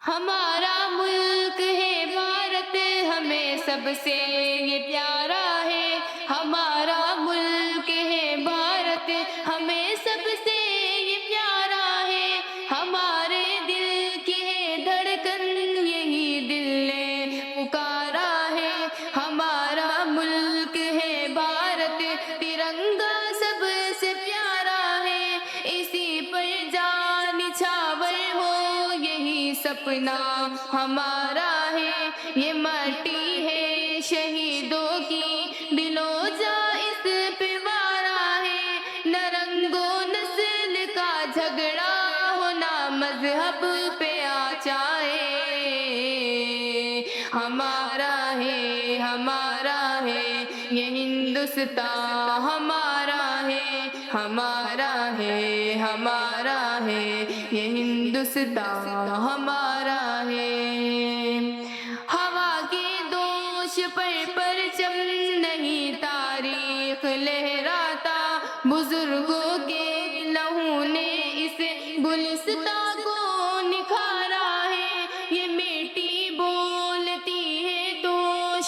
ہمارا ملک ہے بھارت، ہمیں سب سے یہ پیارا ہے۔ ہمارا ملک ہے بھارت، ہمیں سب سے یہ پیارا ہے۔ ہمارے دل کی ہے دھڑکن، یہی دل نے پکارا ہے۔ ہمارا ملک ہے بھارت، ترنگا سب سے پیارا ہے۔ اسی پر جان نچھاور ہو، یہی سپنا ہمارا ہے۔ یہ مٹی ہے شہیدوں کی، دلو جا اس پہ وارا ہے۔ نہ رنگ و نسل کا جھگڑا ہو، نہ مذہب پہ آچائے۔ ہمارا ہے، ہمارا ہے یہ ہندوستان، ہمارا ہے، ہمارا ہے، ہمارا ہے یہ ہندوستان، ہمارا ہے۔ ہوا کے دوش پر پرچم نہیں تاریخ لہراتا، بزرگوں کے لہو نے اس گلستان کو نکھارا ہے۔ یہ میٹی بولتی ہے تو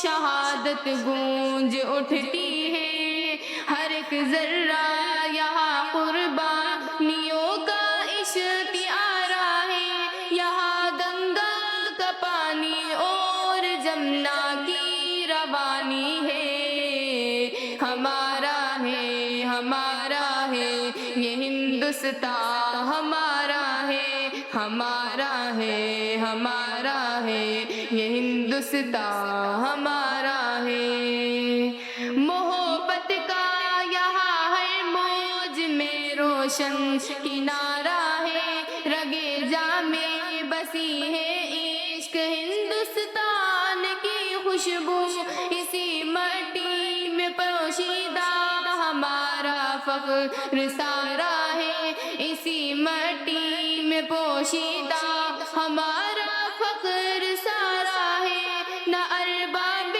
شہادت گونج اٹھتی ہے۔ ہر ایک ذرہ یہاں قربانیوں کا اشتعارہ ہے۔ یہاں گنگا کا پانی اور جمنا کی روانی ہے۔ ہمارا ہے، ہمارا ہے یہ ہندوستان، ہمارا ہے، ہمارا ہے، ہمارا ہے یہ ہندوستان، ہمارا ہے۔ محبت کا یہاں ہر موج میں روشن کنارہ ہے۔ رگے جاں میں بسی ہے عشق ہندوستان کی خوشبو، اسی مٹی میں پوشیدہ ہمارا فخر سارا ہے۔ اسی مٹی میں پوشیدہ ہمارا فخر سارا ہے۔ نہ ارباب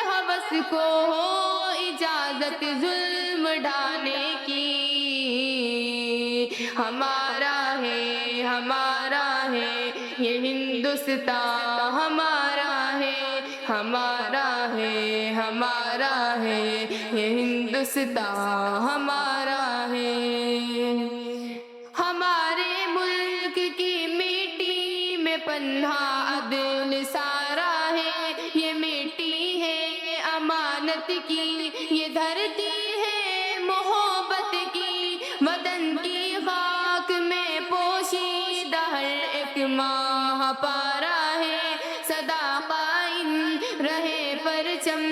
ہوس کو ہو اجازت ظلم ڈھانے کی۔ ہمارا ہے، ہمارا ہے یہ ہندوستان، ہمارا ہے، ہمارا ہے، ہمارا ہے یہ ہندوستان، ہمارا ہے۔ ہمارے ملک کی مٹی میں پنہاں عدل سارا ہے۔ یہ مٹی ہے امانت کی، یہ دھرتی ہے محبت کی۔ وطن کی خاک میں پوشیدہ ہر ایک ماہ پارا ہے۔ سدا قائم رہے پرچم،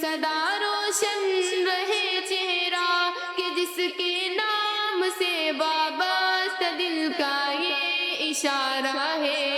سدا روشن رہے چہرہ، کہ جس کے نام سے وابستہ دل کا یہ اشارہ ہے۔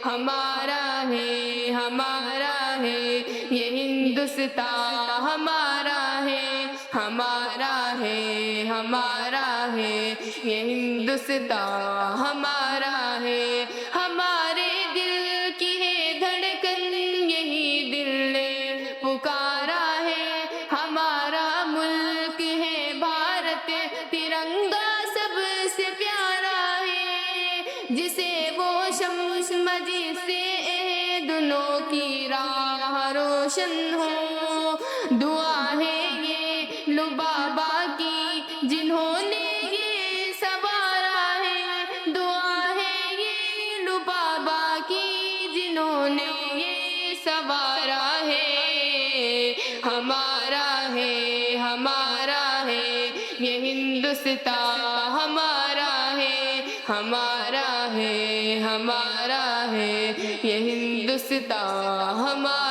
ہمارا ہے، ہمارا ہے یہ ہندوستان، ہمارا ہے، ہمارا ہے، ہمارا ہے یہ ہندوستان، ہمارا ہے۔ ہمارے دل کی ہے دھڑکن، یہی دل نے پکارا ہے۔ ہمارا ملک ہے بھارت، ترنگا سب سے پیارا ہے۔ جسے وہ شمس مجید سے دنوں کی راہ روشن ہو۔ دعا ہے یہ لبابا کی جنہوں نے یہ سنوارا ہے۔ دعا ہے یہ لبابا کی جنہوں نے یہ سنوارا ہے۔ ہمارا ہے، ہمارا ہے یہ ہندوستان، ہمارا ہے، ہمارا ہے، ہمارا ہے یہ ہندوستان، ہمارا